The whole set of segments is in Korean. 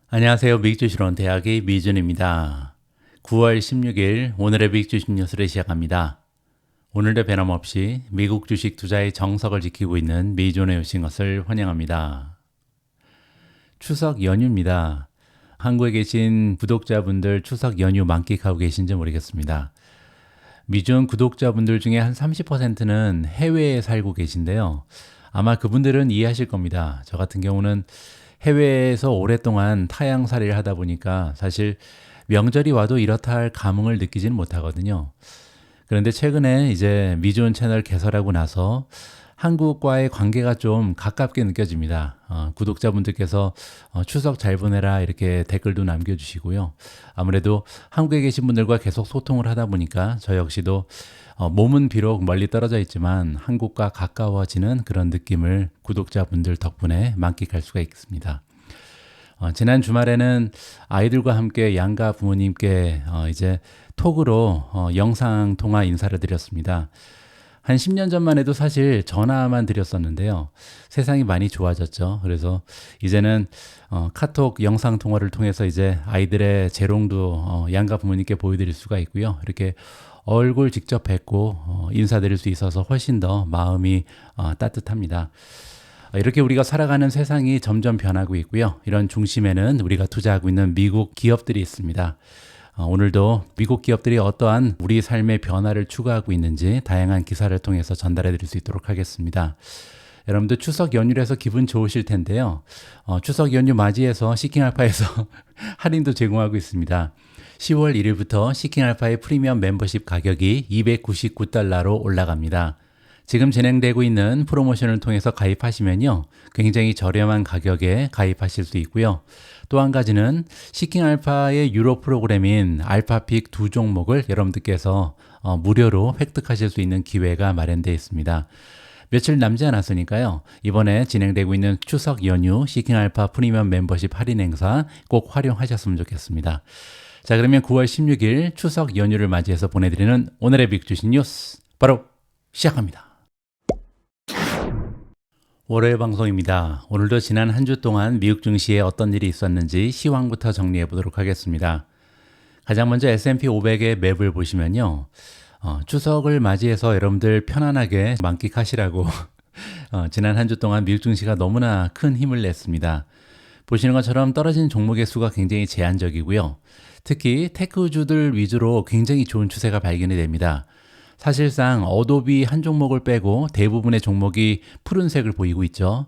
안녕하세요. 미국주식론 대학의 미준입니다. 9월 16일 오늘의 미국주식 뉴스를 시작합니다. 오늘도 변함없이 미국 주식 투자의 정석을 지키고 있는 미준에 오신 것을 환영합니다. 추석 연휴입니다. 한국에 계신 구독자분들 추석 연휴 만끽하고 계신지 모르겠습니다. 미준 구독자분들 중에 한 30%는 해외에 살고 계신데요. 아마 그분들은 이해하실 겁니다. 저 같은 경우는 해외에서 오랫동안 타향살이를 하다 보니까 사실 명절이 와도 이렇다 할 감흥을 느끼지는 못하거든요. 그런데 최근에 이제 미주온 채널 개설하고 나서 한국과의 관계가 좀 가깝게 느껴집니다. 구독자분들께서 추석 잘 보내라 이렇게 댓글도 남겨주시고요. 아무래도 한국에 계신 분들과 계속 소통을 하다 보니까 저 역시도 몸은 비록 멀리 떨어져 있지만 한국과 가까워지는 그런 느낌을 구독자분들 덕분에 만끽할 수가 있습니다. 지난 주말에는 아이들과 함께 양가 부모님께 이제 톡으로 영상 통화 인사를 드렸습니다. 한 10년 전만 해도 사실 전화만 드렸었는데요. 세상이 많이 좋아졌죠. 그래서 이제는 카톡 영상 통화를 통해서 이제 아이들의 재롱도 양가 부모님께 보여드릴 수가 있고요. 이렇게 얼굴 직접 뵙고 인사드릴 수 있어서 훨씬 더 마음이 따뜻합니다. 이렇게 우리가 살아가는 세상이 점점 변하고 있고요. 이런 중심에는 우리가 투자하고 있는 미국 기업들이 있습니다. 오늘도 미국 기업들이 어떠한 우리 삶의 변화를 추구하고 있는지 다양한 기사를 통해서 전달해 드릴 수 있도록 하겠습니다. 여러분들 추석 연휴라서 기분 좋으실 텐데요. 추석 연휴 맞이해서 시킹알파에서 할인도 제공하고 있습니다. 10월 1일부터 시킹알파의 프리미엄 멤버십 가격이 $299로 올라갑니다. 지금 진행되고 있는 프로모션을 통해서 가입하시면요. 굉장히 저렴한 가격에 가입하실 수 있고요. 또 한 가지는 시킹알파의 유로 프로그램인 알파픽 두 종목을 여러분들께서 무료로 획득하실 수 있는 기회가 마련되어 있습니다. 며칠 남지 않았으니까요. 이번에 진행되고 있는 추석 연휴 시킹알파 프리미엄 멤버십 할인 행사 꼭 활용하셨으면 좋겠습니다. 자, 그러면 9월 16일 추석 연휴를 맞이해서 보내드리는 오늘의 빅주식 뉴스 바로 시작합니다. 월요일 방송입니다. 오늘도 지난 한 주 동안 미국 증시에 어떤 일이 있었는지 시황부터 정리해 보도록 하겠습니다. 가장 먼저 S&P 500의 맵을 보시면요. 추석을 맞이해서 여러분들 편안하게 만끽하시라고 지난 한 주 동안 미국 증시가 너무나 큰 힘을 냈습니다. 보시는 것처럼 떨어진 종목의 수가 굉장히 제한적이고요. 특히 테크주들 위주로 굉장히 좋은 추세가 발견이 됩니다. 사실상 어도비 한 종목을 빼고 대부분의 종목이 푸른색을 보이고 있죠.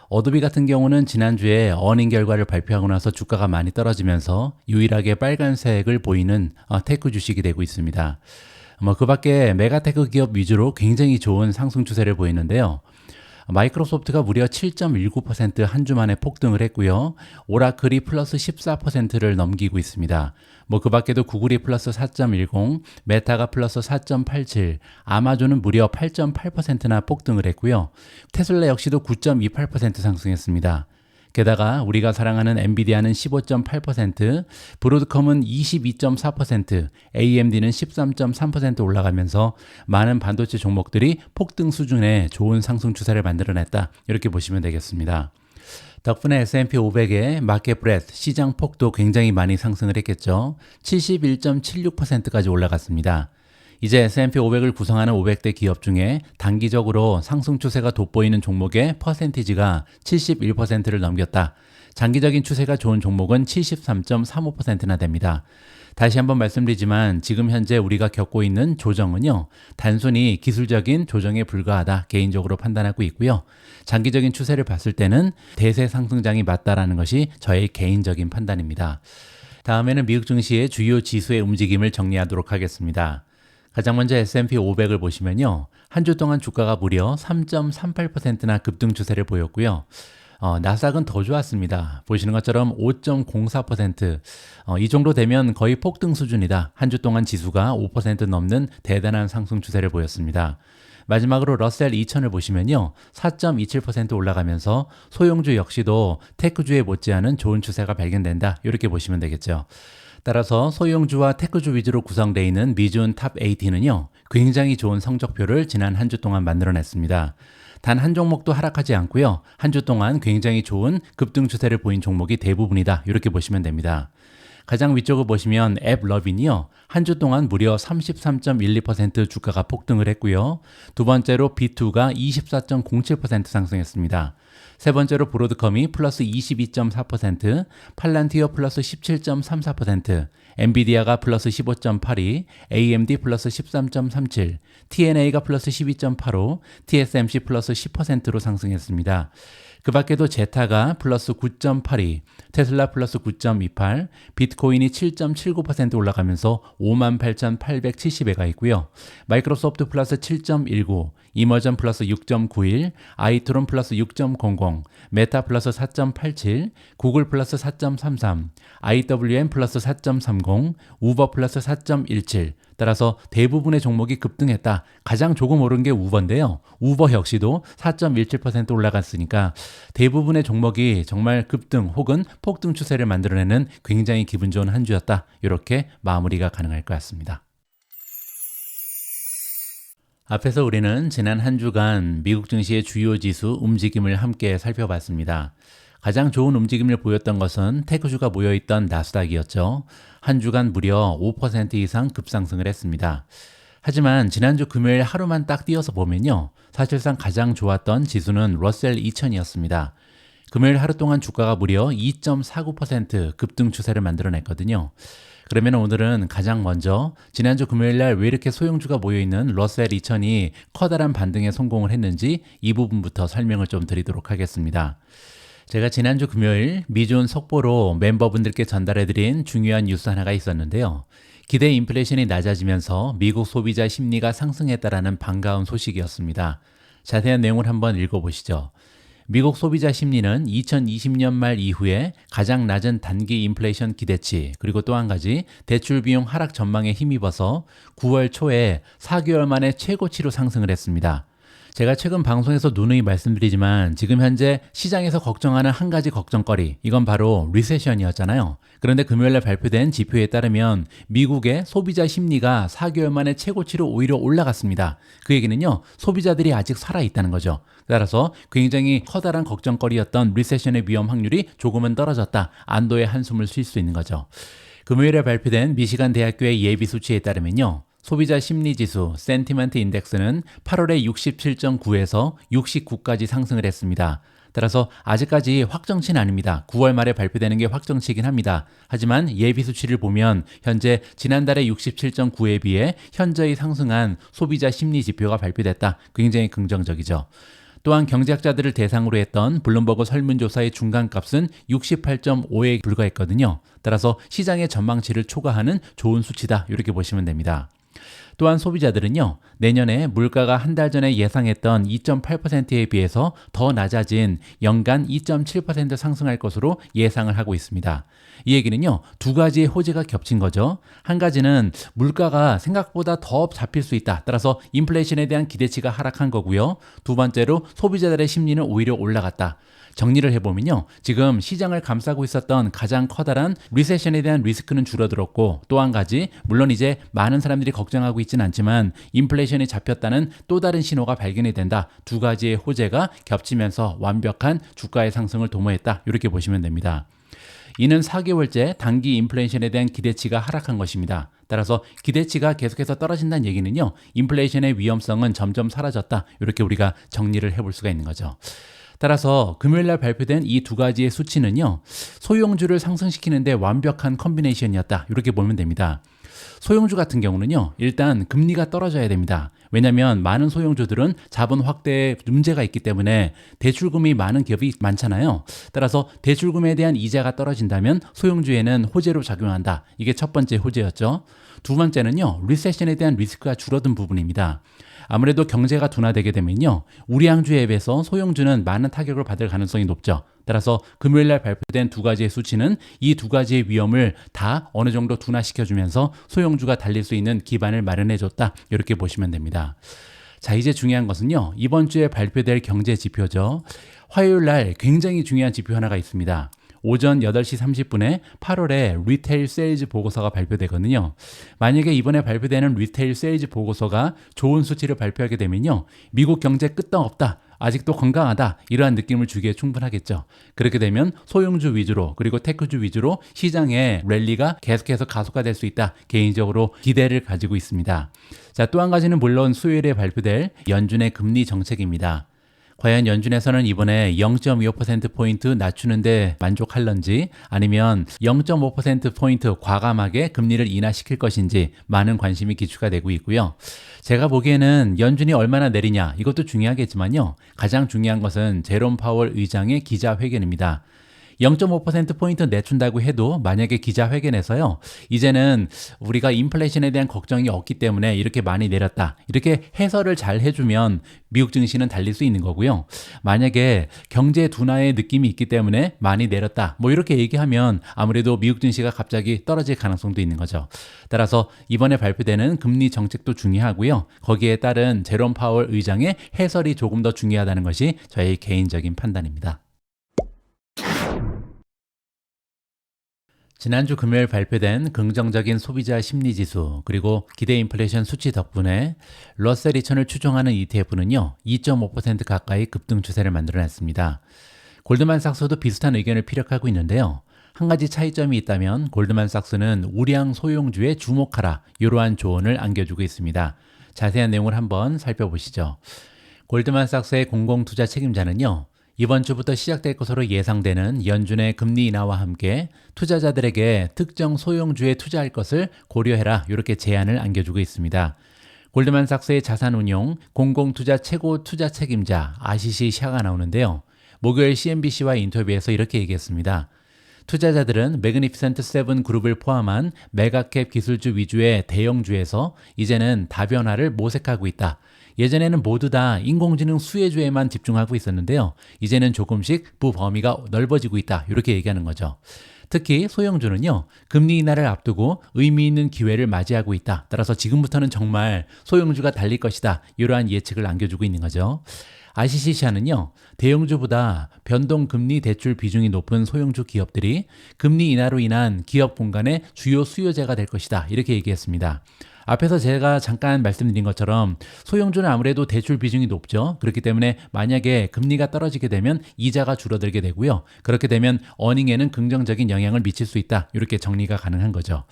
어도비 같은 경우는 지난주에 어닝 결과를 발표하고 나서 주가가 많이 떨어지면서 유일하게 빨간색을 보이는 테크 주식이 되고 있습니다. 그 밖에 메가테크 기업 위주로 굉장히 좋은 상승 추세를 보이는데요. 마이크로소프트가 무려 7.19% 한 주 만에 폭등을 했고요. 오라클이 플러스 14%를 넘기고 있습니다. 그 밖에도 구글이 플러스 4.10, 메타가 플러스 4.87, 아마존은 무려 8.8%나 폭등을 했고요. 테슬라 역시도 9.28% 상승했습니다. 게다가 우리가 사랑하는 엔비디아는 15.8%, 브로드컴은 22.4%, AMD는 13.3% 올라가면서 많은 반도체 종목들이 폭등 수준의 좋은 상승 추세를 만들어냈다. 이렇게 보시면 되겠습니다. 덕분에 S&P 500의 마켓 브레드, 시장 폭도 굉장히 많이 상승을 했겠죠. 71.76%까지 올라갔습니다. 이제 S&P 500을 구성하는 500대 기업 중에 단기적으로 상승 추세가 돋보이는 종목의 퍼센티지가 71%를 넘겼다. 장기적인 추세가 좋은 종목은 73.35%나 됩니다. 다시 한번 말씀드리지만 지금 현재 우리가 겪고 있는 조정은요. 단순히 기술적인 조정에 불과하다 개인적으로 판단하고 있고요. 장기적인 추세를 봤을 때는 대세 상승장이 맞다라는 것이 저의 개인적인 판단입니다. 다음에는 미국 증시의 주요 지수의 움직임을 정리하도록 하겠습니다. 가장 먼저 S&P 500을 보시면요. 한 주 동안 주가가 무려 3.38%나 급등 추세를 보였고요. 나스닥은 더 좋았습니다. 보시는 것처럼 5.04%, 이 정도 되면 거의 폭등 수준이다. 한 주 동안 지수가 5% 넘는 대단한 상승 추세를 보였습니다. 마지막으로 러셀 2000을 보시면요. 4.27% 올라가면서 소형주 역시도 테크주에 못지않은 좋은 추세가 발견된다. 이렇게 보시면 되겠죠. 따라서 소형주와 테크주 위주로 구성되어 있는 미준 탑 80은요, 굉장히 좋은 성적표를 지난 한 주 동안 만들어냈습니다. 단 한 종목도 하락하지 않고요, 한 주 동안 굉장히 좋은 급등 추세를 보인 종목이 대부분이다, 이렇게 보시면 됩니다. 가장 위쪽을 보시면 앱러빈이요, 한 주 동안 무려 33.12% 주가가 폭등을 했고요. 두 번째로 B2가 24.07% 상승했습니다. 세 번째로 브로드컴이 플러스 22.4%, 팔란티어 플러스 17.34%, 엔비디아가 플러스 15.82, AMD 플러스 13.37, TNA가 플러스 12.85, TSMC 플러스 10%로 상승했습니다. 그 밖에도 제타가 플러스 9.82, 테슬라 플러스 9.28, 비트코인이 7.79% 올라가면서 58,870회가 있고요. 마이크로소프트 플러스 7.19, 이머전 플러스 6.91, 아이트론 플러스 6.00, 메타 플러스 4.87, 구글 플러스 4.33, IWM 플러스 4.30, 우버 플러스 4.17, 따라서 대부분의 종목이 급등했다. 가장 조금 오른 게 우버인데요. 우버 역시도 4.17% 올라갔으니까 대부분의 종목이 정말 급등 혹은 폭등 추세를 만들어내는 굉장히 기분 좋은 한 주였다. 이렇게 마무리가 가능할 것 같습니다. 앞에서 우리는 지난 한 주간 미국 증시의 주요 지수 움직임을 함께 살펴봤습니다. 가장 좋은 움직임을 보였던 것은 테크주가 모여있던 나스닥이었죠. 한 주간 무려 5% 이상 급상승을 했습니다. 하지만 지난주 금요일 하루만 딱 띄어서 보면요, 사실상 가장 좋았던 지수는 러셀 2000이었습니다. 금요일 하루 동안 주가가 무려 2.49% 급등 추세를 만들어냈거든요. 그러면 오늘은 가장 먼저 지난주 금요일날 왜 이렇게 소형주가 모여있는 러셀 2000이 커다란 반등에 성공을 했는지 이 부분부터 설명을 좀 드리도록 하겠습니다. 제가 지난주 금요일 미준 속보로 멤버분들께 전달해드린 중요한 뉴스 하나가 있었는데요. 기대 인플레이션이 낮아지면서 미국 소비자 심리가 상승했다라는 반가운 소식이었습니다. 자세한 내용을 한번 읽어보시죠. 미국 소비자 심리는 2020년 말 이후에 가장 낮은 단기 인플레이션 기대치, 그리고 또 한 가지 대출 비용 하락 전망에 힘입어서 9월 초에 4개월 만에 최고치로 상승을 했습니다. 제가 최근 방송에서 누누이 말씀드리지만 지금 현재 시장에서 걱정하는 한 가지 걱정거리, 이건 바로 리세션이었잖아요. 그런데 금요일날 발표된 지표에 따르면 미국의 소비자 심리가 4개월 만에 최고치로 오히려 올라갔습니다. 그 얘기는요, 소비자들이 아직 살아있다는 거죠. 따라서 굉장히 커다란 걱정거리였던 리세션의 위험 확률이 조금은 떨어졌다. 안도의 한숨을 쉴 수 있는 거죠. 금요일에 발표된 미시간 대학교의 예비 수치에 따르면요, 소비자 심리지수 센티먼트 인덱스는 8월에 67.9에서 69까지 상승을 했습니다. 따라서 아직까지 확정치는 아닙니다. 9월 말에 발표되는 게 확정치이긴 합니다. 하지만 예비 수치를 보면 현재 지난달에 67.9에 비해 현저히 상승한 소비자 심리 지표가 발표됐다. 굉장히 긍정적이죠. 또한 경제학자들을 대상으로 했던 블룸버그 설문조사의 중간값은 68.5에 불과했거든요. 따라서 시장의 전망치를 초과하는 좋은 수치다. 이렇게 보시면 됩니다. 또한 소비자들은요, 내년에 물가가 한 달 전에 예상했던 2.8%에 비해서 더 낮아진 연간 2.7% 상승할 것으로 예상을 하고 있습니다. 이 얘기는요, 두 가지의 호재가 겹친 거죠. 한 가지는 물가가 생각보다 더 잡힐 수 있다. 따라서 인플레이션에 대한 기대치가 하락한 거고요. 두 번째로 소비자들의 심리는 오히려 올라갔다. 정리를 해보면요, 지금 시장을 감싸고 있었던 가장 커다란 리세션에 대한 리스크는 줄어들었고, 또 한 가지, 물론 이제 많은 사람들이 걱정하고 있지는 않지만 인플레이션이 잡혔다는 또 다른 신호가 발견이 된다. 두 가지의 호재가 겹치면서 완벽한 주가의 상승을 도모했다. 이렇게 보시면 됩니다. 이는 4개월째 단기 인플레이션에 대한 기대치가 하락한 것입니다. 따라서 기대치가 계속해서 떨어진다는 얘기는요, 인플레이션의 위험성은 점점 사라졌다. 이렇게 우리가 정리를 해볼 수가 있는 거죠. 따라서 금요일날 발표된 이 두 가지의 수치는요, 소형주를 상승시키는데 완벽한 컨비네이션이었다. 이렇게 보면 됩니다. 소형주 같은 경우는요, 일단 금리가 떨어져야 됩니다. 왜냐하면 많은 소형주들은 자본 확대에 문제가 있기 때문에 대출금이 많은 기업이 많잖아요. 따라서 대출금에 대한 이자가 떨어진다면 소형주에는 호재로 작용한다. 이게 첫 번째 호재였죠. 두 번째는요, 리세션에 대한 리스크가 줄어든 부분입니다. 아무래도 경제가 둔화되게 되면요, 우량주에 비해서 소형주는 많은 타격을 받을 가능성이 높죠. 따라서 금요일날 발표된 두 가지의 수치는 이 두 가지의 위험을 다 어느 정도 둔화시켜주면서 소형주가 달릴 수 있는 기반을 마련해줬다. 이렇게 보시면 됩니다. 자, 이제 중요한 것은요, 이번 주에 발표될 경제 지표죠. 화요일날 굉장히 중요한 지표 하나가 있습니다. 오전 8시 30분에 8월에 리테일 세일즈 보고서가 발표되거든요. 만약에 이번에 발표되는 리테일 세일즈 보고서가 좋은 수치를 발표하게 되면요, 미국 경제 끄떡없다, 아직도 건강하다, 이러한 느낌을 주기에 충분하겠죠. 그렇게 되면 소형주 위주로 그리고 테크주 위주로 시장의 랠리가 계속해서 가속화될 수 있다, 개인적으로 기대를 가지고 있습니다. 자, 또 한 가지는 물론 수요일에 발표될 연준의 금리 정책입니다. 과연 연준에서는 이번에 0.25%포인트 낮추는데 만족할런지, 아니면 0.5%포인트 과감하게 금리를 인하시킬 것인지 많은 관심이 기초가 되고 있고요. 제가 보기에는 연준이 얼마나 내리냐, 이것도 중요하겠지만요, 가장 중요한 것은 제롬 파월 의장의 기자회견입니다. 0.5%포인트 내춘다고 해도 만약에 기자회견에서요, 이제는 우리가 인플레이션에 대한 걱정이 없기 때문에 이렇게 많이 내렸다, 이렇게 해설을 잘 해주면 미국 증시는 달릴 수 있는 거고요. 만약에 경제 둔화의 느낌이 있기 때문에 많이 내렸다, 뭐 이렇게 얘기하면 아무래도 미국 증시가 갑자기 떨어질 가능성도 있는 거죠. 따라서 이번에 발표되는 금리 정책도 중요하고요. 거기에 따른 제롬 파월 의장의 해설이 조금 더 중요하다는 것이 저의 개인적인 판단입니다. 지난주 금요일 발표된 긍정적인 소비자 심리지수 그리고 기대 인플레이션 수치 덕분에 러셀 2000을 추종하는 ETF는요 2.5% 가까이 급등 추세를 만들어냈습니다. 골드만삭스도 비슷한 의견을 피력하고 있는데요. 한 가지 차이점이 있다면 골드만삭스는 우량 소형주에 주목하라, 이러한 조언을 안겨주고 있습니다. 자세한 내용을 한번 살펴보시죠. 골드만삭스의 공공투자 책임자는요, 이번 주부터 시작될 것으로 예상되는 연준의 금리 인하와 함께 투자자들에게 특정 소형주에 투자할 것을 고려해라, 이렇게 제안을 안겨주고 있습니다. 골드만삭스의 자산운용 공공투자 최고 투자 책임자 아시시 샤가 나오는데요. 목요일 CNBC와 인터뷰에서 이렇게 얘기했습니다. 투자자들은 매그니피센트 세븐 그룹을 포함한 메가캡 기술주 위주의 대형주에서 이제는 다변화를 모색하고 있다. 예전에는 모두 다 인공지능 수혜주에만 집중하고 있었는데요. 이제는 조금씩 범위가 넓어지고 있다, 이렇게 얘기하는 거죠. 특히 소형주는요, 금리 인하를 앞두고 의미 있는 기회를 맞이하고 있다. 따라서 지금부터는 정말 소형주가 달릴 것이다, 이러한 예측을 안겨주고 있는 거죠. ICC샤는요, 대형주보다 변동금리 대출 비중이 높은 소형주 기업들이 금리 인하로 인한 기업 공간의 주요 수요자가 될 것이다, 이렇게 얘기했습니다. 앞에서 제가 잠깐 말씀드린 것처럼 소형주는 아무래도 대출 비중이 높죠. 그렇기 때문에 만약에 금리가 떨어지게 되면 이자가 줄어들게 되고요. 그렇게 되면 어닝에는 긍정적인 영향을 미칠 수 있다, 이렇게 정리가 가능한 거죠.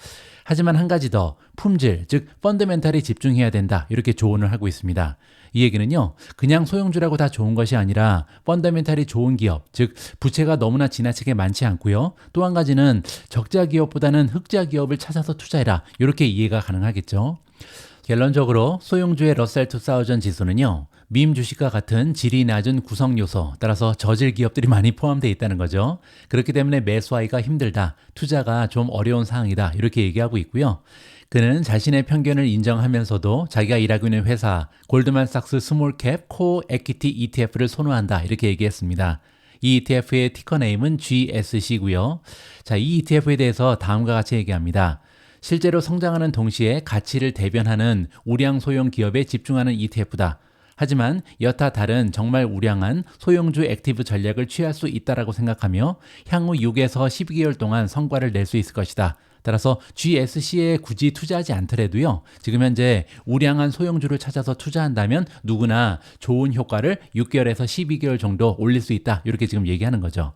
하지만 한 가지 더, 품질, 즉 펀더멘탈에 집중해야 된다, 이렇게 조언을 하고 있습니다. 이 얘기는요, 그냥 소형주라고 다 좋은 것이 아니라 펀더멘탈이 좋은 기업, 즉 부채가 너무나 지나치게 많지 않고요. 또 한 가지는 적자 기업보다는 흑자 기업을 찾아서 투자해라, 이렇게 이해가 가능하겠죠. 결론적으로 소형주의 러셀 2000 지수는요, 밈 주식과 같은 질이 낮은 구성 요소, 따라서 저질 기업들이 많이 포함되어 있다는 거죠. 그렇기 때문에 매수하기가 힘들다, 투자가 좀 어려운 상황이다, 이렇게 얘기하고 있고요. 그는 자신의 편견을 인정하면서도 자기가 일하고 있는 회사 골드만삭스 스몰캡 코어 에퀴티 ETF를 선호한다, 이렇게 얘기했습니다. 이 ETF의 티커 네임은 GSC고요. 자, 이 ETF에 대해서 다음과 같이 얘기합니다. 실제로 성장하는 동시에 가치를 대변하는 우량 소형 기업에 집중하는 ETF다. 하지만 여타 다른 정말 우량한 소형주 액티브 전략을 취할 수 있다라고 생각하며 향후 6에서 12개월 동안 성과를 낼 수 있을 것이다. 따라서 GSC에 굳이 투자하지 않더라도요, 지금 현재 우량한 소형주를 찾아서 투자한다면 누구나 좋은 효과를 6개월에서 12개월 정도 올릴 수 있다, 이렇게 지금 얘기하는 거죠.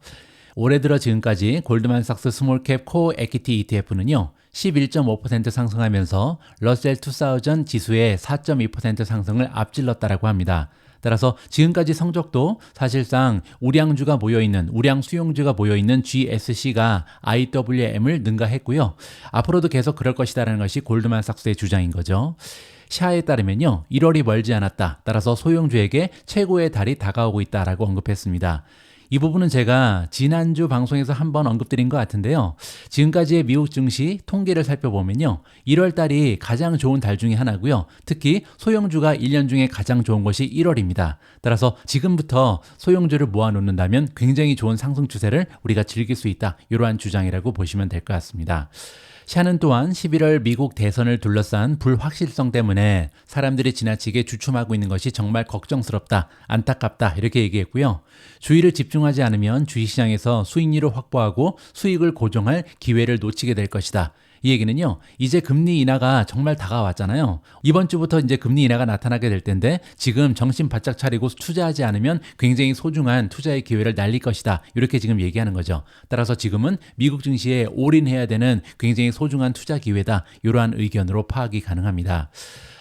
올해 들어 지금까지 골드만삭스 스몰캡 코어 에퀴티 ETF는요 11.5% 상승하면서 러셀 2000 지수의 4.2% 상승을 앞질렀다라고 합니다. 따라서 지금까지 성적도 사실상 우량주가 모여있는, 우량 수용주가 모여있는 GSC가 IWM을 능가했고요. 앞으로도 계속 그럴 것이다라는 것이 골드만삭스의 주장인 거죠. 샤에 따르면요, 1월이 멀지 않았다. 따라서 소형주에게 최고의 달이 다가오고 있다라고 언급했습니다. 이 부분은 제가 지난주 방송에서 한번 언급드린 것 같은데요. 지금까지의 미국 증시 통계를 살펴보면요, 1월 달이 가장 좋은 달 중에 하나고요. 특히 소형주가 1년 중에 가장 좋은 것이 1월입니다. 따라서 지금부터 소형주를 모아놓는다면 굉장히 좋은 상승 추세를 우리가 즐길 수 있다, 이러한 주장이라고 보시면 될 것 같습니다. 샤는 또한 11월 미국 대선을 둘러싼 불확실성 때문에 사람들이 지나치게 주춤하고 있는 것이 정말 걱정스럽다, 안타깝다 이렇게 얘기했고요. 주의를 집중하지 않으면 주식시장에서 수익률을 확보하고 수익을 고정할 기회를 놓치게 될 것이다. 이 얘기는요, 이제 금리 인하가 정말 다가왔잖아요. 이번 주부터 이제 금리 인하가 나타나게 될 텐데 지금 정신 바짝 차리고 투자하지 않으면 굉장히 소중한 투자의 기회를 날릴 것이다. 이렇게 지금 얘기하는 거죠. 따라서 지금은 미국 증시에 올인해야 되는 굉장히 소중한 투자 기회다. 이러한 의견으로 파악이 가능합니다.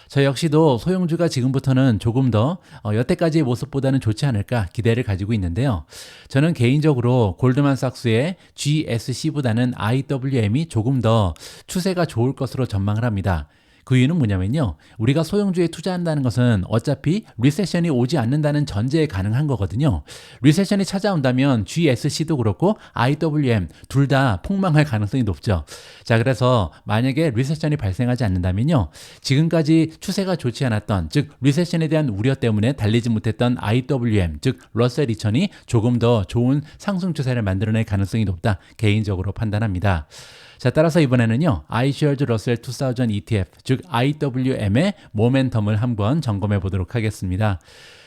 저 역시도 소형주가 지금부터는 조금 더 여태까지의 모습보다는 좋지 않을까 기대를 가지고 있는데요. 저는 개인적으로 골드만삭스의 GSC보다는 IWM이 조금 더 추세가 좋을 것으로 전망을 합니다. 그 이유는 뭐냐면요. 우리가 소형주에 투자한다는 것은 어차피 리세션이 오지 않는다는 전제에 가능한 거거든요. 리세션이 찾아온다면 GSC도 그렇고 IWM 둘 다 폭망할 가능성이 높죠. 자, 그래서 만약에 리세션이 발생하지 않는다면요. 지금까지 추세가 좋지 않았던, 즉 리세션에 대한 우려 때문에 달리지 못했던 IWM, 즉 러셀 2000이 조금 더 좋은 상승 추세를 만들어낼 가능성이 높다. 개인적으로 판단합니다. 자, 따라서 이번에는요, iShares Russell 2000 ETF, 즉 IWM의 모멘텀을 한번 점검해 보도록 하겠습니다.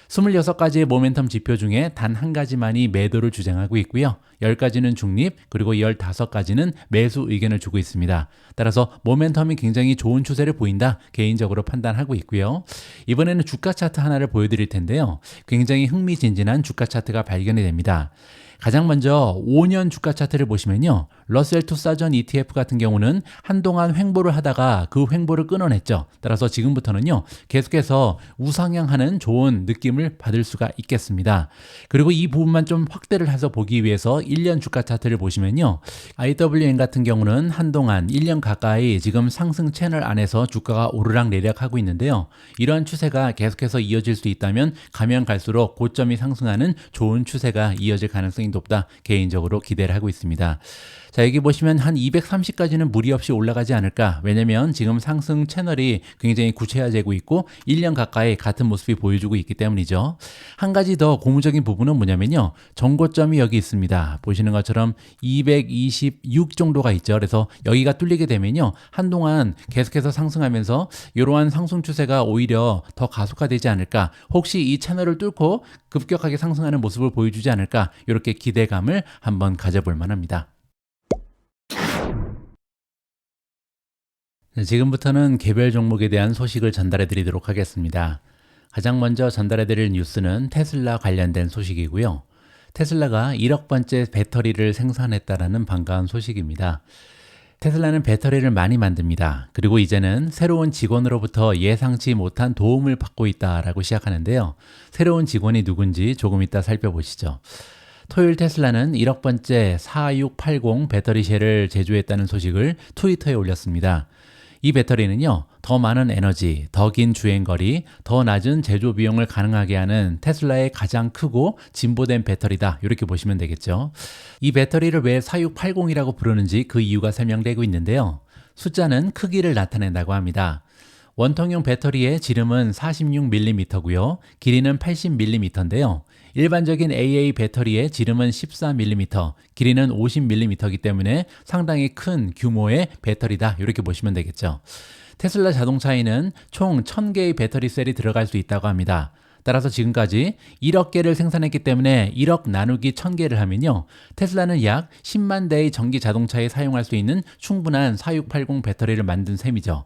26가지의 모멘텀 지표 중에 단 한 가지만이 매도를 주장하고 있고요. 10가지는 중립, 그리고 15가지는 매수 의견을 주고 있습니다. 따라서 모멘텀이 굉장히 좋은 추세를 보인다, 개인적으로 판단하고 있고요. 이번에는 주가 차트 하나를 보여드릴 텐데요. 굉장히 흥미진진한 주가 차트가 발견이 됩니다. 가장 먼저 5년 주가 차트를 보시면요. 러셀 2000 ETF 같은 경우는 한동안 횡보를 하다가 그 횡보를 끊어냈죠. 따라서 지금부터는요. 계속해서 우상향하는 좋은 느낌을 받을 수가 있겠습니다. 그리고 이 부분만 좀 확대를 해서 보기 위해서 1년 주가 차트를 보시면요. IWM 같은 경우는 한동안 1년 가까이 지금 상승 채널 안에서 주가가 오르락 내리락하고 있는데요. 이러한 추세가 계속해서 이어질 수 있다면 가면 갈수록 고점이 상승하는 좋은 추세가 이어질 가능성이 높다. 개인적으로 기대를 하고 있습니다. 자, 여기 보시면 한 230까지는 무리 없이 올라가지 않을까. 왜냐면 지금 상승 채널이 굉장히 구체화되고 있고 1년 가까이 같은 모습이 보여주고 있기 때문이죠. 한 가지 더 고무적인 부분은 뭐냐면요. 정고점이 여기 있습니다. 보시는 것처럼 226 정도가 있죠. 그래서 여기가 뚫리게 되면요. 한동안 계속해서 상승하면서 이러한 상승 추세가 오히려 더 가속화되지 않을까. 혹시 이 채널을 뚫고 급격하게 상승하는 모습을 보여주지 않을까. 이렇게 기대감을 한번 가져볼 만합니다. 지금부터는 개별 종목에 대한 소식을 전달해 드리도록 하겠습니다. 가장 먼저 전달해 드릴 뉴스는 테슬라 관련된 소식이고요. 테슬라가 1억 번째 배터리를 생산했다라는 반가운 소식입니다. 테슬라는 배터리를 많이 만듭니다. 그리고 이제는 새로운 직원으로부터 예상치 못한 도움을 받고 있다라고 시작하는데요. 새로운 직원이 누군지 조금 이따 살펴보시죠. 토요일 테슬라는 1억 번째 4680 배터리셀을 제조했다는 소식을 트위터에 올렸습니다. 이 배터리는요, 더 많은 에너지, 더 긴 주행거리, 더 낮은 제조 비용을 가능하게 하는 테슬라의 가장 크고 진보된 배터리다. 이렇게 보시면 되겠죠. 이 배터리를 왜 4680이라고 부르는지 그 이유가 설명되고 있는데요. 숫자는 크기를 나타낸다고 합니다. 원통형 배터리의 지름은 46mm고요. 길이는 80mm인데요. 일반적인 AA 배터리의 지름은 14mm, 길이는 50mm이기 때문에 상당히 큰 규모의 배터리다. 이렇게 보시면 되겠죠. 테슬라 자동차에는 총 1000개의 배터리 셀이 들어갈 수 있다고 합니다. 따라서 지금까지 1억 개를 생산했기 때문에 1억 나누기 1000개를 하면요. 테슬라는 약 10만 대의 전기 자동차에 사용할 수 있는 충분한 4680 배터리를 만든 셈이죠.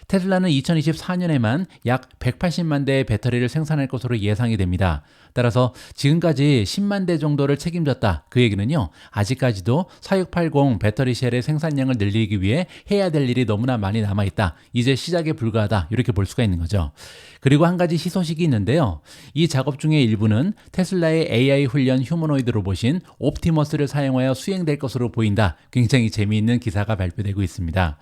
테슬라는 2024년에만 약 180만 대의 배터리를 생산할 것으로 예상이 됩니다. 따라서 지금까지 10만 대 정도를 책임졌다. 그 얘기는요. 아직까지도 4680 배터리셀의 생산량을 늘리기 위해 해야 될 일이 너무나 많이 남아있다. 이제 시작에 불과하다. 이렇게 볼 수가 있는 거죠. 그리고 한 가지 희소식이 있는데요. 이 작업 중의 일부는 테슬라의 AI 훈련 휴머노이드 로봇인 옵티머스를 사용하여 수행될 것으로 보인다. 굉장히 재미있는 기사가 발표되고 있습니다.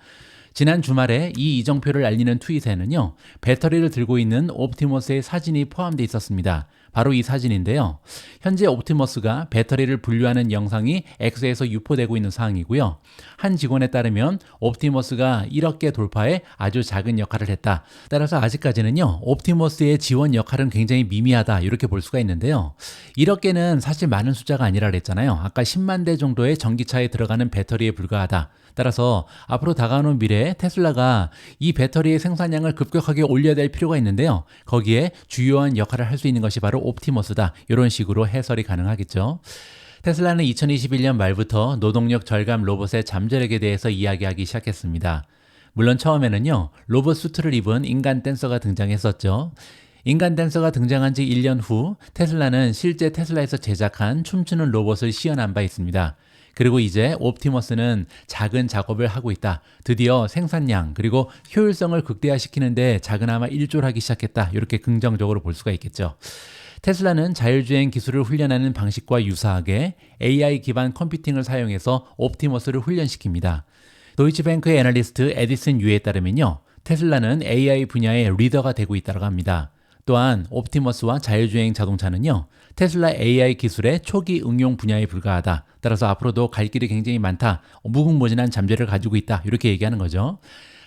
지난 주말에 이 이정표를 알리는 트윗에는요. 배터리를 들고 있는 옵티머스의 사진이 포함되어 있었습니다. 바로 이 사진인데요. 현재 옵티머스가 배터리를 분류하는 영상이 X에서 유포되고 있는 상황이고요. 한 직원에 따르면 옵티머스가 1억 개 돌파에 아주 작은 역할을 했다. 따라서 아직까지는요, 옵티머스의 지원 역할은 굉장히 미미하다, 이렇게 볼 수가 있는데요. 1억 개는 사실 많은 숫자가 아니라 그랬잖아요. 아까 10만 대 정도의 전기차에 들어가는 배터리에 불과하다. 따라서 앞으로 다가오는 미래에 테슬라가 이 배터리의 생산량을 급격하게 올려야 될 필요가 있는데요. 거기에 주요한 역할을 할 수 있는 것이 바로 옵티머스다. 이런 식으로 해설이 가능하겠죠. 테슬라는 2021년 말부터 노동력 절감 로봇의 잠재력에 대해서 이야기하기 시작했습니다. 물론 처음에는요, 로봇 수트를 입은 인간 댄서가 등장했었죠. 인간 댄서가 등장한 지 1년 후 테슬라는 실제 테슬라에서 제작한 춤추는 로봇을 시연한 바 있습니다. 그리고 이제 옵티머스는 작은 작업을 하고 있다. 드디어 생산량 그리고 효율성을 극대화시키는데 작은아마 일조를 하기 시작했다. 이렇게 긍정적으로 볼 수가 있겠죠. 테슬라는 자율주행 기술을 훈련하는 방식과 유사하게 AI 기반 컴퓨팅을 사용해서 옵티머스를 훈련시킵니다. 도이치뱅크의 애널리스트 에디슨 유에 따르면요, 테슬라는 AI 분야의 리더가 되고 있다고 합니다. 또한 옵티머스와 자율주행 자동차는요, 테슬라 AI 기술의 초기 응용 분야에 불과하다. 따라서 앞으로도 갈 길이 굉장히 많다. 무궁무진한 잠재력을 가지고 있다. 이렇게 얘기하는 거죠.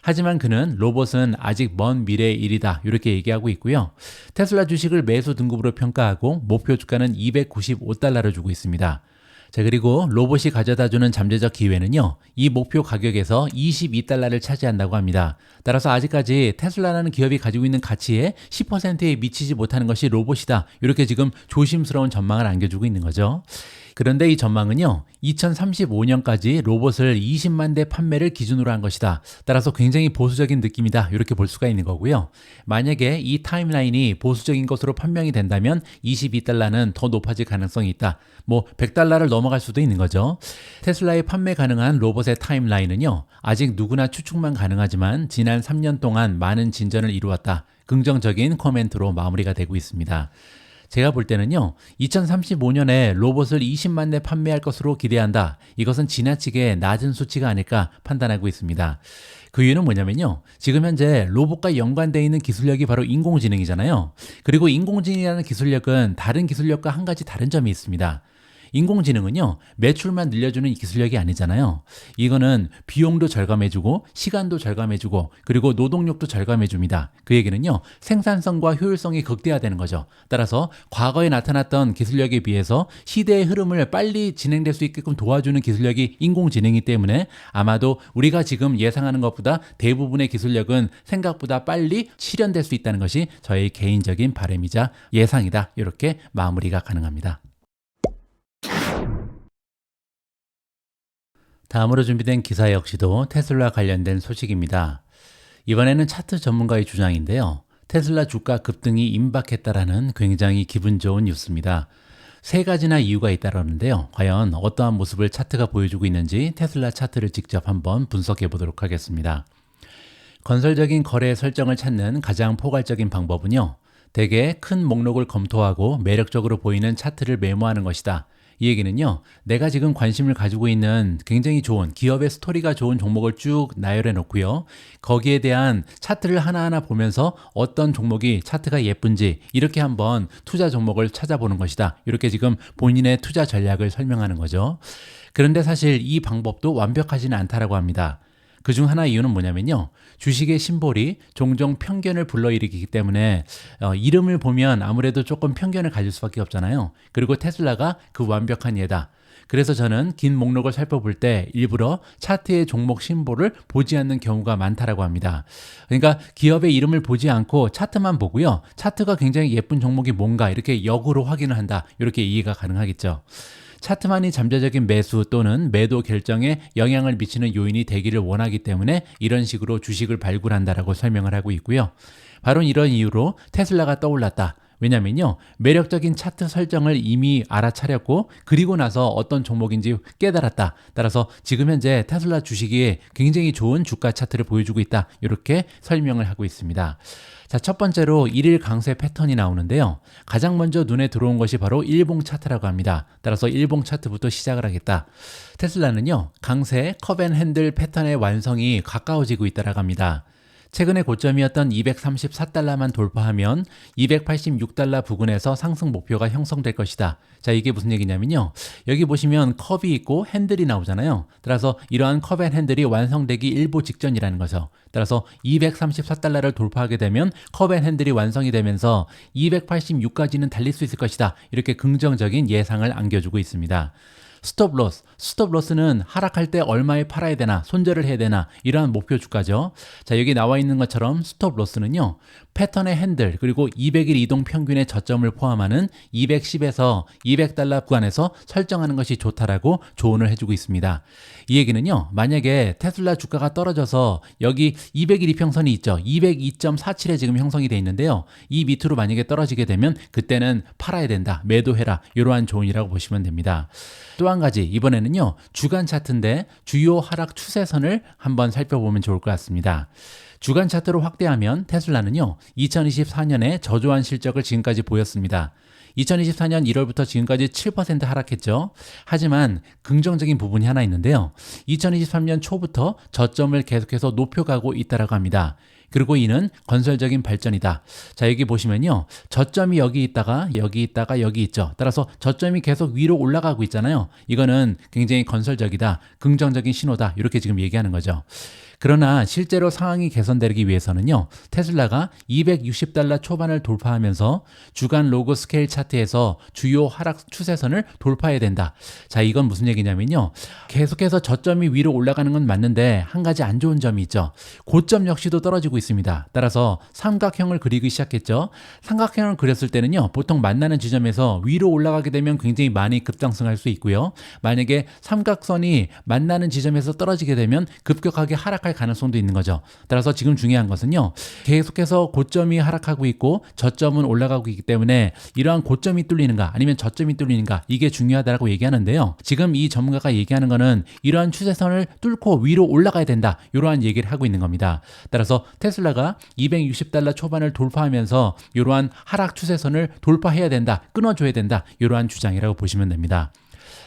하지만 그는 로봇은 아직 먼 미래의 일이다. 이렇게 얘기하고 있고요. 테슬라 주식을 매수 등급으로 평가하고 목표 주가는 295달러를 주고 있습니다. 자, 그리고 로봇이 가져다주는 잠재적 기회는요, 이 목표 가격에서 22달러를 차지한다고 합니다. 따라서 아직까지 테슬라라는 기업이 가지고 있는 가치의 10%에 미치지 못하는 것이 로봇이다. 이렇게 지금 조심스러운 전망을 안겨주고 있는 거죠. 그런데 이 전망은요, 2035년까지 로봇을 20만 대 판매를 기준으로 한 것이다. 따라서 굉장히 보수적인 느낌이다. 이렇게 볼 수가 있는 거고요. 만약에 이 타임라인이 보수적인 것으로 판명이 된다면 22달러는 더 높아질 가능성이 있다. 100달러를 넘어갈 수도 있는 거죠. 테슬라의 판매 가능한 로봇의 타임라인은요, 아직 누구나 추측만 가능하지만 지난 3년 동안 많은 진전을 이루었다. 긍정적인 코멘트로 마무리가 되고 있습니다. 제가 볼 때는요, 2035년에 로봇을 20만 대 판매할 것으로 기대한다. 이것은 지나치게 낮은 수치가 아닐까 판단하고 있습니다. 그 이유는 뭐냐면요, 지금 현재 로봇과 연관되어 있는 기술력이 바로 인공지능이잖아요. 그리고 인공지능이라는 기술력은 다른 기술력과 한 가지 다른 점이 있습니다. 인공지능은요, 매출만 늘려주는 기술력이 아니잖아요. 이거는 비용도 절감해주고 시간도 절감해주고 그리고 노동력도 절감해줍니다. 그 얘기는요, 생산성과 효율성이 극대화되는 거죠. 따라서 과거에 나타났던 기술력에 비해서 시대의 흐름을 빨리 진행될 수 있게끔 도와주는 기술력이 인공지능이기 때문에 아마도 우리가 지금 예상하는 것보다 대부분의 기술력은 생각보다 빨리 실현될 수 있다는 것이 저의 개인적인 바람이자 예상이다. 이렇게 마무리가 가능합니다. 다음으로 준비된 기사 역시도 테슬라 관련된 소식입니다. 이번에는 차트 전문가의 주장인데요. 테슬라 주가 급등이 임박했다라는 굉장히 기분 좋은 뉴스입니다. 세 가지나 이유가 있다는데요. 과연 어떠한 모습을 차트가 보여주고 있는지 테슬라 차트를 직접 한번 분석해 보도록 하겠습니다. 건설적인 거래 설정을 찾는 가장 포괄적인 방법은요, 대개 큰 목록을 검토하고 매력적으로 보이는 차트를 메모하는 것이다. 이 얘기는요, 내가 지금 관심을 가지고 있는 굉장히 좋은 기업의 스토리가 좋은 종목을 쭉 나열해 놓고요, 거기에 대한 차트를 하나하나 보면서 어떤 종목이 차트가 예쁜지 이렇게 한번 투자 종목을 찾아보는 것이다. 이렇게 지금 본인의 투자 전략을 설명하는 거죠. 그런데 사실 이 방법도 완벽하지는 않다라고 합니다. 그중 하나 이유는 뭐냐면요, 주식의 심볼이 종종 편견을 불러일으키기 때문에 이름을 보면 아무래도 조금 편견을 가질 수밖에 없잖아요. 그리고 테슬라가 그 완벽한 예다. 그래서 저는 긴 목록을 살펴볼 때 일부러 차트의 종목 심볼을 보지 않는 경우가 많다라고 합니다. 그러니까 기업의 이름을 보지 않고 차트만 보고요, 차트가 굉장히 예쁜 종목이 뭔가 이렇게 역으로 확인을 한다. 이렇게 이해가 가능하겠죠. 차트만이 잠재적인 매수 또는 매도 결정에 영향을 미치는 요인이 되기를 원하기 때문에 이런 식으로 주식을 발굴한다라고 설명을 하고 있고요. 바로 이런 이유로 테슬라가 떠올랐다. 왜냐면요, 매력적인 차트 설정을 이미 알아차렸고 그리고 나서 어떤 종목인지 깨달았다. 따라서 지금 현재 테슬라 주식이 굉장히 좋은 주가 차트를 보여주고 있다. 이렇게 설명을 하고 있습니다. 자, 첫 번째로 일일 강세 패턴이 나오는데요. 가장 먼저 눈에 들어온 것이 바로 일봉 차트라고 합니다. 따라서 일봉 차트부터 시작을 하겠다. 테슬라는요, 강세 컵앤핸들 패턴의 완성이 가까워지고 있다라고 합니다. 최근에 고점이었던 234달러만 돌파하면 286달러 부근에서 상승 목표가 형성될 것이다. 자, 이게 무슨 얘기냐면요. 여기 보시면 컵이 있고 핸들이 나오잖아요. 따라서 이러한 컵 앤 핸들이 완성되기 일보 직전이라는 거죠. 따라서 234달러를 돌파하게 되면 컵 앤 핸들이 완성이 되면서 286까지는 달릴 수 있을 것이다. 이렇게 긍정적인 예상을 안겨주고 있습니다. 스톱로스, 스톱로스는 하락할 때 얼마에 팔아야 되나, 손절을 해야 되나, 이러한 목표 주가죠. 자, 여기 나와 있는 것처럼 스톱로스는요, 패턴의 핸들, 그리고 200일 이동 평균의 저점을 포함하는 210에서 200달러 구간에서 설정하는 것이 좋다라고 조언을 해주고 있습니다. 이 얘기는요, 만약에 테슬라 주가가 떨어져서 여기 200일 이평선이 있죠. 202.47에 지금 형성이 되어 있는데요. 이 밑으로 만약에 떨어지게 되면 그때는 팔아야 된다, 매도해라, 이러한 조언이라고 보시면 됩니다. 또 한 가지, 이번에는요, 주간 차트인데 주요 하락 추세선을 한번 살펴보면 좋을 것 같습니다. 주간 차트로 확대하면 테슬라는요, 2024년에 저조한 실적을 지금까지 보였습니다. 2024년 1월부터 지금까지 7% 하락했죠. 하지만 긍정적인 부분이 하나 있는데요. 2023년 초부터 저점을 계속해서 높여가고 있다고 합니다. 그리고 이는 건설적인 발전이다. 자, 여기 보시면요. 저점이 여기 있다가 여기 있다가 여기 있죠. 따라서 저점이 계속 위로 올라가고 있잖아요. 이거는 굉장히 건설적이다. 긍정적인 신호다. 이렇게 지금 얘기하는 거죠. 그러나 실제로 상황이 개선되기 위해서는요, 테슬라가 260달러 초반을 돌파하면서 주간 로그 스케일 차트에서 주요 하락 추세선을 돌파해야 된다. 자, 이건 무슨 얘기냐면요, 계속해서 저점이 위로 올라가는 건 맞는데 한 가지 안 좋은 점이 있죠. 고점 역시도 떨어지고 있습니다. 따라서 삼각형을 그리기 시작했죠. 삼각형을 그렸을 때는요, 보통 만나는 지점에서 위로 올라가게 되면 굉장히 많이 급상승할 수 있고요. 만약에 삼각선이 만나는 지점에서 떨어지게 되면 급격하게 하락할 가능성도 있는 거죠. 따라서 지금 중요한 것은요, 계속해서 고점이 하락하고 있고 저점은 올라가고 있기 때문에 이러한 고점이 뚫리는가 아니면 저점이 뚫리는가, 이게 중요하다고 얘기하는데요. 지금 이 전문가가 얘기하는 거는 이러한 추세선을 뚫고 위로 올라가야 된다, 이러한 얘기를 하고 있는 겁니다. 따라서 테슬라가 260달러 초반을 돌파하면서 이러한 하락 추세선을 돌파해야 된다, 끊어줘야 된다, 이러한 주장이라고 보시면 됩니다.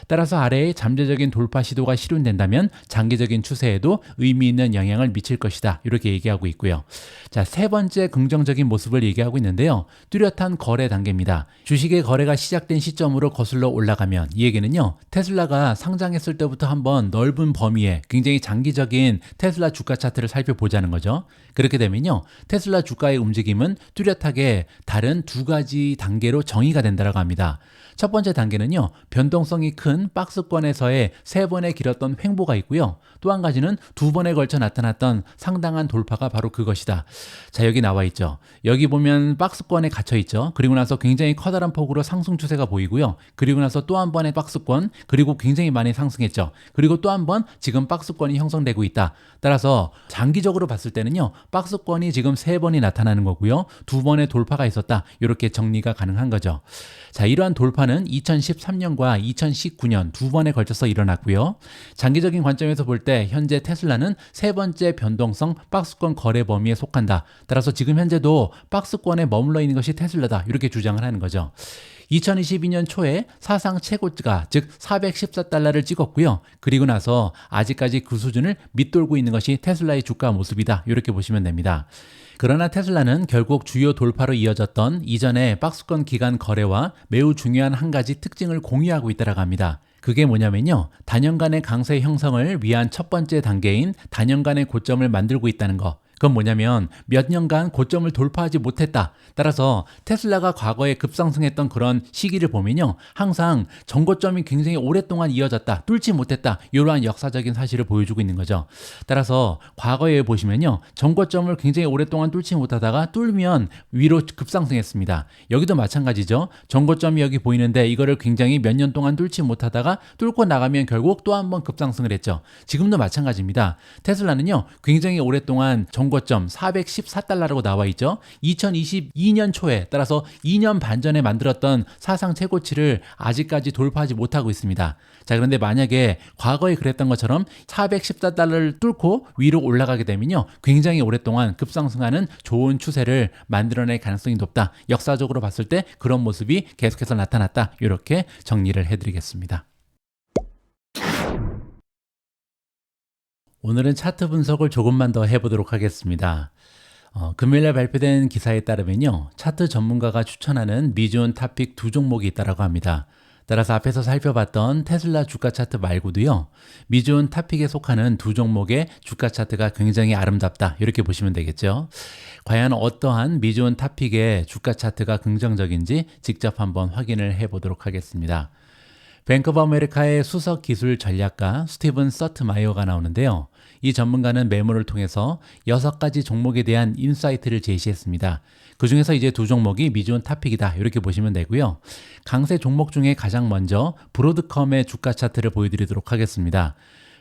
따라서 아래의 잠재적인 돌파 시도가 실현된다면 장기적인 추세에도 의미 있는 영향을 미칠 것이다, 이렇게 얘기하고 있고요. 자, 세 번째 긍정적인 모습을 얘기하고 있는데요. 뚜렷한 거래 단계입니다. 주식의 거래가 시작된 시점으로 거슬러 올라가면, 이 얘기는요, 테슬라가 상장했을 때부터 한번 넓은 범위에 굉장히 장기적인 테슬라 주가 차트를 살펴보자는 거죠. 그렇게 되면요, 테슬라 주가의 움직임은 뚜렷하게 다른 두 가지 단계로 정의가 된다고 합니다. 첫 번째 단계는요, 변동성이 큰 박스권에서의 3번의 길었던 횡보가 있고요. 또 한 가지는 2번에 걸쳐 나타났던 상당한 돌파가 바로 그것이다. 자, 여기 나와 있죠. 여기 보면 박스권에 갇혀 있죠. 그리고 나서 굉장히 커다란 폭으로 상승 추세가 보이고요. 그리고 나서 또 한 번의 박스권, 그리고 굉장히 많이 상승했죠. 그리고 또 한 번 지금 박스권이 형성되고 있다. 따라서 장기적으로 봤을 때는요, 박스권이 지금 3번이 나타나는 거고요. 2번의 돌파가 있었다, 이렇게 정리가 가능한 거죠. 자, 이러한 돌파는 2013년과 2019년 두 번에 걸쳐서 일어났고요. 장기적인 관점에서 볼 때 현재 테슬라는 세 번째 변동성 박스권 거래 범위에 속한다. 따라서 지금 현재도 박스권에 머물러 있는 것이 테슬라다, 이렇게 주장을 하는 거죠. 2022년 초에 사상 최고가, 즉 414달러를 찍었고요. 그리고 나서 아직까지 그 수준을 밑돌고 있는 것이 테슬라의 주가 모습이다, 이렇게 보시면 됩니다. 그러나 테슬라는 결국 주요 돌파로 이어졌던 이전의 박스권 기간 거래와 매우 중요한 한 가지 특징을 공유하고 있다고 합니다. 그게 뭐냐면요, 단연간의 강세 형성을 위한 첫 번째 단계인 단연간의 고점을 만들고 있다는 거. 그건 뭐냐면 몇 년간 고점을 돌파하지 못했다. 따라서 테슬라가 과거에 급상승했던 그런 시기를 보면요, 항상 전고점이 굉장히 오랫동안 이어졌다, 뚫지 못했다, 이러한 역사적인 사실을 보여주고 있는 거죠. 따라서 과거에 보시면요, 전고점을 굉장히 오랫동안 뚫지 못하다가 뚫으면 위로 급상승했습니다. 여기도 마찬가지죠. 전고점이 여기 보이는데 이거를 굉장히 몇 년 동안 뚫지 못하다가 뚫고 나가면 결국 또 한 번 급상승을 했죠. 지금도 마찬가지입니다. 테슬라는요, 굉장히 오랫동안 전고점 414달러라고 나와 있죠. 2022년 초에, 따라서 2년 반 전에 만들었던 사상 최고치를 아직까지 돌파하지 못하고 있습니다. 자, 그런데 만약에 과거에 그랬던 것처럼 414달러를 뚫고 위로 올라가게 되면요, 굉장히 오랫동안 급상승하는 좋은 추세를 만들어낼 가능성이 높다. 역사적으로 봤을 때 그런 모습이 계속해서 나타났다, 이렇게 정리를 해드리겠습니다. 오늘은 차트 분석을 조금만 더 해보도록 하겠습니다. 금요일에 발표된 기사에 따르면요, 차트 전문가가 추천하는 미지온 탑픽 두 종목이 있다고 합니다. 따라서 앞에서 살펴봤던 테슬라 주가 차트 말고도요, 미지온 탑픽에 속하는 두 종목의 주가 차트가 굉장히 아름답다, 이렇게 보시면 되겠죠. 과연 어떠한 미지온 탑픽의 주가 차트가 긍정적인지 직접 한번 확인을 해보도록 하겠습니다. 뱅크 오브 아메리카의 수석 기술 전략가 스티븐 서트마이어가 나오는데요. 이 전문가는 매물을 통해서 6가지 종목에 대한 인사이트를 제시했습니다. 그 중에서 이제 두 종목이 미지온 탑픽이다, 이렇게 보시면 되고요. 강세 종목 중에 가장 먼저 브로드컴의 주가 차트를 보여드리도록 하겠습니다.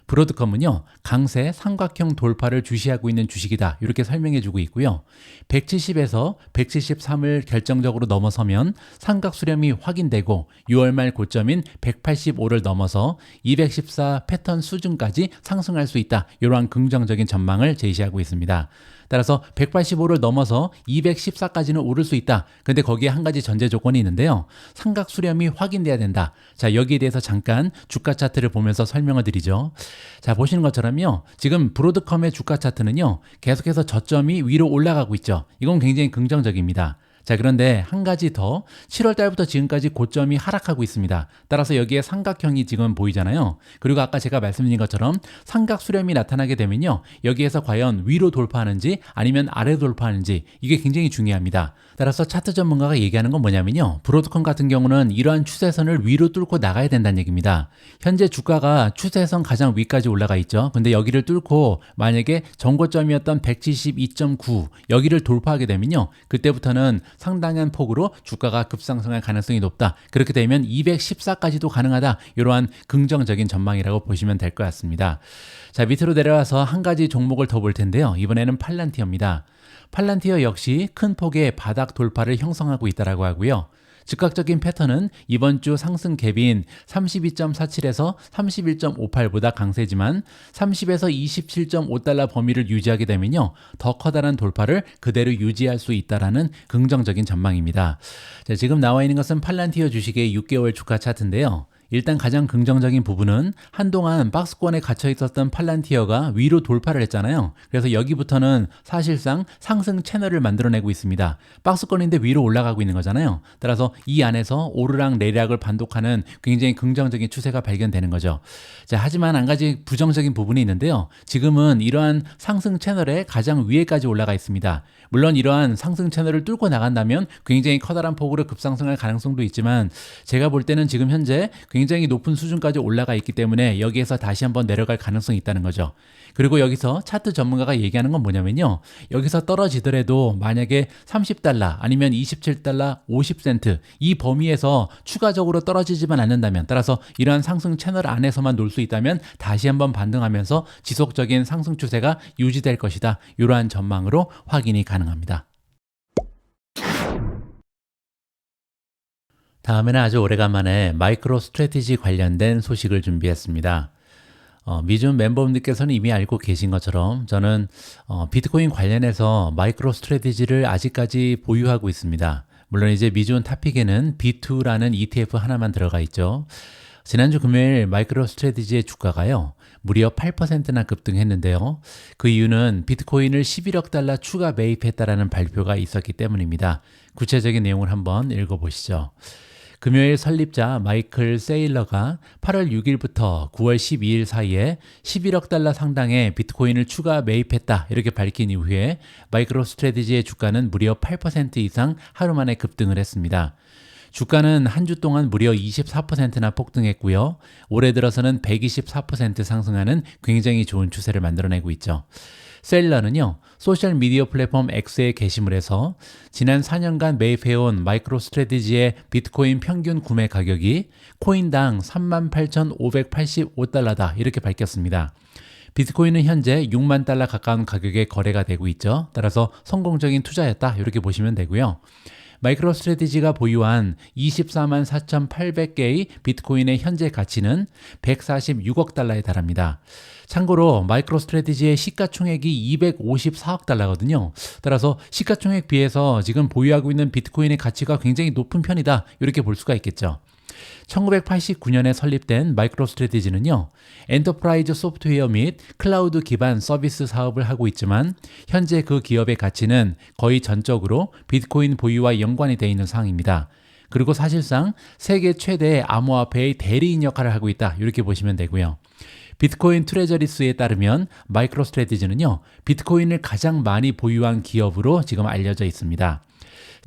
브로드컴은요, 강세 삼각형 돌파를 주시하고 있는 주식이다, 이렇게 설명해 주고 있고요. 170에서 173을 결정적으로 넘어서면 삼각 수렴이 확인되고 6월 말 고점인 185를 넘어서 214 패턴 수준까지 상승할 수 있다, 이러한 긍정적인 전망을 제시하고 있습니다. 따라서 185를 넘어서 214까지는 오를 수 있다. 근데 거기에 한 가지 전제 조건이 있는데요. 삼각 수렴이 확인돼야 된다. 자, 여기에 대해서 잠깐 주가 차트를 보면서 설명을 드리죠. 자, 보시는 것처럼요, 지금 브로드컴의 주가 차트는요, 계속해서 저점이 위로 올라가고 있죠. 이건 굉장히 긍정적입니다. 자, 그런데 한 가지 더, 7월 달부터 지금까지 고점이 하락하고 있습니다. 따라서 여기에 삼각형이 지금 보이잖아요. 그리고 아까 제가 말씀드린 것처럼 삼각 수렴이 나타나게 되면요, 여기에서 과연 위로 돌파하는지 아니면 아래로 돌파하는지, 이게 굉장히 중요합니다. 따라서 차트 전문가가 얘기하는 건 뭐냐면요, 브로드컴 같은 경우는 이러한 추세선을 위로 뚫고 나가야 된다는 얘기입니다. 현재 주가가 추세선 가장 위까지 올라가 있죠. 근데 여기를 뚫고 만약에 전고점이었던 172.9 여기를 돌파하게 되면요, 그때부터는 상당한 폭으로 주가가 급상승할 가능성이 높다. 그렇게 되면 214까지도 가능하다. 이러한 긍정적인 전망이라고 보시면 될 것 같습니다. 자, 밑으로 내려와서 한 가지 종목을 더 볼 텐데요. 이번에는 팔란티어입니다. 팔란티어 역시 큰 폭의 바닥 돌파를 형성하고 있다고 하고요. 즉각적인 패턴은 이번 주 상승 갭인 32.47에서 31.58보다 강세지만 30에서 27.5달러 범위를 유지하게 되면요, 더 커다란 돌파를 그대로 유지할 수 있다라는 긍정적인 전망입니다. 자, 지금 나와 있는 것은 팔란티어 주식의 6개월 주가 차트인데요. 일단 가장 긍정적인 부분은 한동안 박스권에 갇혀 있었던 팔란티어가 위로 돌파를 했잖아요. 그래서 여기부터는 사실상 상승 채널을 만들어내고 있습니다. 박스권인데 위로 올라가고 있는 거잖아요. 따라서 이 안에서 오르락 내리락을 반복하는 굉장히 긍정적인 추세가 발견되는 거죠. 자, 하지만 한 가지 부정적인 부분이 있는데요. 지금은 이러한 상승 채널의 가장 위에까지 올라가 있습니다. 물론 이러한 상승 채널을 뚫고 나간다면 굉장히 커다란 폭으로 급상승할 가능성도 있지만, 제가 볼 때는 지금 현재 굉장히 높은 수준까지 올라가 있기 때문에 여기에서 다시 한번 내려갈 가능성이 있다는 거죠. 그리고 여기서 차트 전문가가 얘기하는 건 뭐냐면요, 여기서 떨어지더라도 만약에 30달러 아니면 27달러 50센트 이 범위에서 추가적으로 떨어지지만 않는다면, 따라서 이러한 상승 채널 안에서만 놀 수 있다면 다시 한번 반등하면서 지속적인 상승 추세가 유지될 것이다. 이러한 전망으로 확인이 가능합니다. 다음에는 아주 오래간만에 마이크로 스트래티지 관련된 소식을 준비했습니다. 미준 멤버분들께서는 이미 알고 계신 것처럼 저는 비트코인 관련해서 마이크로 스트래티지를 아직까지 보유하고 있습니다. 물론 이제 미준 탑픽에는 B2라는 ETF 하나만 들어가 있죠. 지난주 금요일 마이크로 스트래티지의 주가가요, 무려 8%나 급등했는데요. 그 이유는 비트코인을 11억 달러 추가 매입했다라는 발표가 있었기 때문입니다. 구체적인 내용을 한번 읽어보시죠. 금요일 설립자 마이클 세일러가 8월 6일부터 9월 12일 사이에 11억 달러 상당의 비트코인을 추가 매입했다, 이렇게 밝힌 이후에 마이크로 스트래티지의 주가는 무려 8% 이상 하루 만에 급등을 했습니다. 주가는 한 주 동안 무려 24%나 폭등했고요. 올해 들어서는 124% 상승하는 굉장히 좋은 추세를 만들어내고 있죠. 셀러는요, 소셜미디어 플랫폼 X에 게시물 해서 지난 4년간 매입해온 마이크로 스트래티지의 비트코인 평균 구매 가격이 코인당 38,585달러다, 이렇게 밝혔습니다. 비트코인은 현재 6만 달러 가까운 가격에 거래가 되고 있죠. 따라서 성공적인 투자였다, 이렇게 보시면 되고요. 마이크로 스트래티지가 보유한 24만 4,800개의 비트코인의 현재 가치는 146억 달러에 달합니다. 참고로 마이크로 스트래티지의 시가총액이 254억 달러거든요. 따라서 시가총액 비해서 지금 보유하고 있는 비트코인의 가치가 굉장히 높은 편이다, 이렇게 볼 수가 있겠죠. 1989년에 설립된 마이크로스트래티지는요, 엔터프라이즈 소프트웨어 및 클라우드 기반 서비스 사업을 하고 있지만 현재 그 기업의 가치는 거의 전적으로 비트코인 보유와 연관이 되어 있는 상황입니다. 그리고 사실상 세계 최대의 암호화폐의 대리인 역할을 하고 있다, 이렇게 보시면 되고요. 비트코인 트레저리스에 따르면 마이크로스트래티지는요, 비트코인을 가장 많이 보유한 기업으로 지금 알려져 있습니다.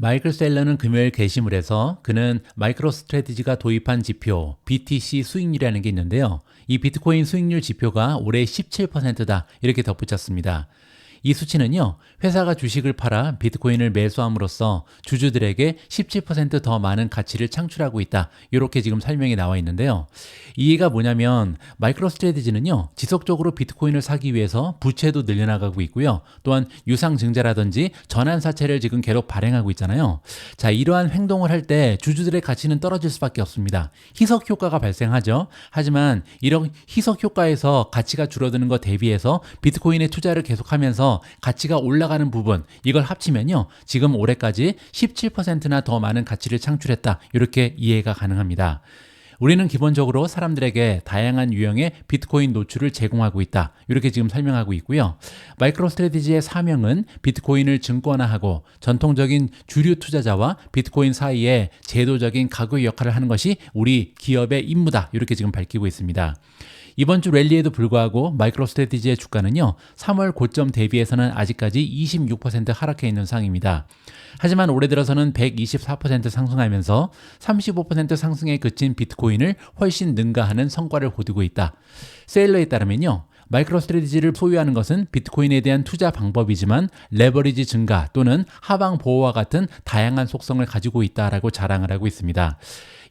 마이클 셀러는 금요일 게시물에서 그는 마이크로스트래티지가 도입한 지표 BTC 수익률이라는 게 있는데요. 이 비트코인 수익률 지표가 올해 17%다, 이렇게 덧붙였습니다. 이 수치는요, 회사가 주식을 팔아 비트코인을 매수함으로써 주주들에게 17% 더 많은 가치를 창출하고 있다, 이렇게 지금 설명이 나와 있는데요. 이해가 뭐냐면 마이크로스트래티지는요, 지속적으로 비트코인을 사기 위해서 부채도 늘려나가고 있고요. 또한 유상증자라든지 전환사채를 지금 계속 발행하고 있잖아요. 자, 이러한 행동을 할 때 주주들의 가치는 떨어질 수밖에 없습니다. 희석 효과가 발생하죠. 하지만 이런 희석 효과에서 가치가 줄어드는 것 대비해서 비트코인에 투자를 계속하면서 가치가 올라가는 부분, 이걸 합치면요, 지금 올해까지 17%나 더 많은 가치를 창출했다, 이렇게 이해가 가능합니다. 우리는 기본적으로 사람들에게 다양한 유형의 비트코인 노출을 제공하고 있다, 이렇게 지금 설명하고 있고요. 마이크로스트래티지의 사명은 비트코인을 증권화하고 전통적인 주류 투자자와 비트코인 사이에 제도적인 가구 역할을 하는 것이 우리 기업의 임무다, 이렇게 지금 밝히고 있습니다. 이번 주 랠리에도 불구하고 마이크로스트래티지의 주가는요, 3월 고점 대비해서는 아직까지 26% 하락해 있는 상황입니다. 하지만 올해 들어서는 124% 상승하면서 35% 상승에 그친 비트코인을 훨씬 능가하는 성과를 거두고 있다. 세일러에 따르면요, 마이크로스트래티지를 소유하는 것은 비트코인에 대한 투자 방법이지만 레버리지 증가 또는 하방 보호와 같은 다양한 속성을 가지고 있다라고 자랑을 하고 있습니다.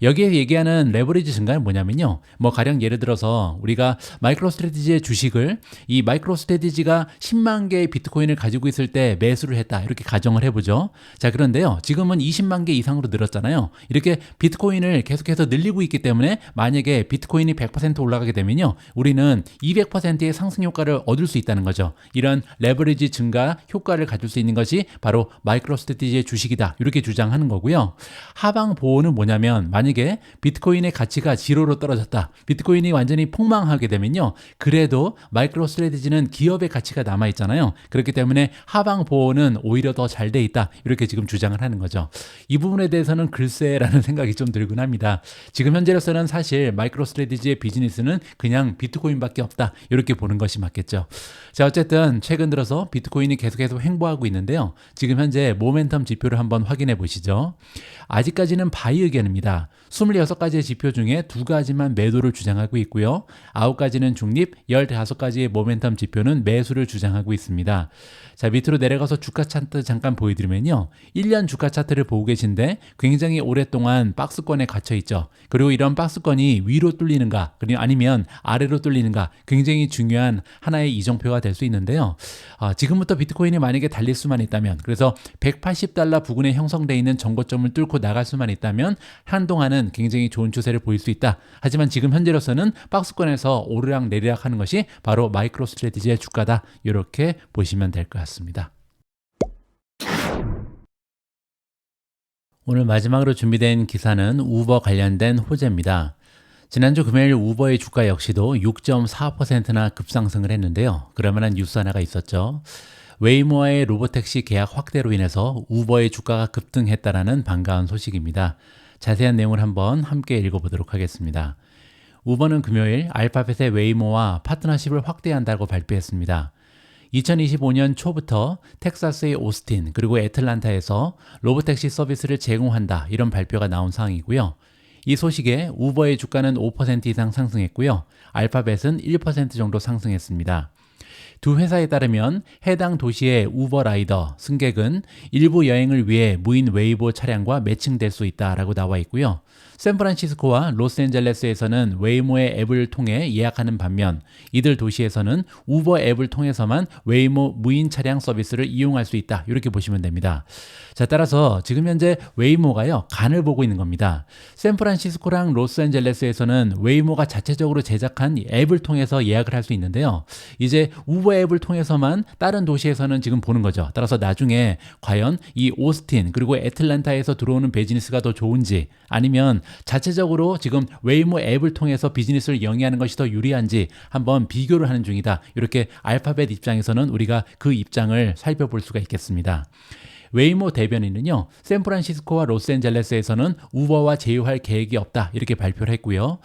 여기에 얘기하는 레버리지 증가는 뭐냐면요, 가령 예를 들어서 우리가 마이크로스트래티지의 주식을 이 마이크로스트래티지가 10만 개의 비트코인을 가지고 있을 때 매수를 했다, 이렇게 가정을 해보죠. 자, 그런데요, 지금은 20만 개 이상으로 늘었잖아요. 이렇게 비트코인을 계속해서 늘리고 있기 때문에 만약에 비트코인이 100% 올라가게 되면요, 우리는 200%의 상승 효과를 얻을 수 있다는 거죠. 이런 레버리지 증가 효과를 가질 수 있는 것이 바로 마이크로스트래티지의 주식이다, 이렇게 주장하는 거고요. 하방 보호는 뭐냐면, 만약에 비트코인의 가치가 지로로 떨어졌다, 비트코인이 완전히 폭망하게 되면요, 그래도 마이크로스트래티지는 기업의 가치가 남아있잖아요. 그렇기 때문에 하방 보호는 오히려 더 잘 돼 있다, 이렇게 지금 주장을 하는 거죠. 이 부분에 대해서는 글쎄라는 생각이 좀 들곤 합니다. 지금 현재로서는 사실 마이크로스트래티지의 비즈니스는 그냥 비트코인밖에 없다, 이렇게 보는 것이 맞겠죠. 자, 어쨌든 최근 들어서 비트코인이 계속해서 횡보하고 있는데요. 지금 현재 모멘텀 지표를 한번 확인해 보시죠. 아직까지는 바이 의견입니다. 26가지의 지표 중에 2가지만 매도를 주장하고 있고요. 9가지는 중립, 15가지의 모멘텀 지표는 매수를 주장하고 있습니다. 자, 밑으로 내려가서 주가 차트 잠깐 보여드리면요, 1년 주가 차트를 보고 계신데 굉장히 오랫동안 박스권에 갇혀 있죠. 그리고 이런 박스권이 위로 뚫리는가, 그리고 아니면 아래로 뚫리는가, 굉장히 중요한 하나의 이정표가 될 수 있는데요. 지금부터 비트코인이 만약에 달릴 수만 있다면, 그래서 $180 부근에 형성되어 있는 전고점을 뚫고 나갈 수만 있다면 한동안은 굉장히 좋은 추세를 보일 수 있다. 하지만 지금 현재로서는 박스권에서 오르락 내리락 하는 것이 바로 마이크로스트래티지의 주가다, 이렇게 보시면 될 것 같습니다. 오늘 마지막으로 준비된 기사는 우버 관련된 호재입니다. 지난주 금요일 우버의 주가 역시도 6.4%나 급상승을 했는데요. 그럴 만한 뉴스 하나가 있었죠. 웨이모와의 로보택시 계약 확대로 인해서 우버의 주가가 급등했다라는 반가운 소식입니다. 자세한 내용을 한번 함께 읽어보도록 하겠습니다. 우버는 금요일 알파벳의 웨이모와 파트너십을 확대한다고 발표했습니다. 2025년 초부터 텍사스의 오스틴 그리고 애틀란타에서 로보택시 서비스를 제공한다, 이런 발표가 나온 상황이고요. 이 소식에 우버의 주가는 5% 이상 상승했고요. 알파벳은 1% 정도 상승했습니다. 두 회사에 따르면 해당 도시의 우버 라이더 승객은 일부 여행을 위해 무인 웨이보 차량과 매칭될 수 있다라고 나와 있고요. 샌프란시스코와 로스앤젤레스에서는 웨이모의 앱을 통해 예약하는 반면 이들 도시에서는 우버 앱을 통해서만 웨이모 무인 차량 서비스를 이용할 수 있다, 이렇게 보시면 됩니다. 자, 따라서 지금 현재 웨이모가요, 간을 보고 있는 겁니다. 샌프란시스코랑 로스앤젤레스에서는 웨이모가 자체적으로 제작한 앱을 통해서 예약을 할 수 있는데요. 이제 우버 우버 앱을 통해서만 다른 도시에서는 지금 보는 거죠. 따라서 나중에 과연 이 오스틴 그리고 애틀랜타에서 들어오는 비즈니스가 더 좋은지, 아니면 자체적으로 지금 웨이모 앱을 통해서 비즈니스를 영위하는 것이 더 유리한지 한번 비교를 하는 중이다. 이렇게 알파벳 입장에서는 우리가 그 입장을 살펴볼 수가 있겠습니다. 웨이모 대변인은요, 샌프란시스코와 로스앤젤레스에서는 우버와 제휴할 계획이 없다, 이렇게 발표를 했고요.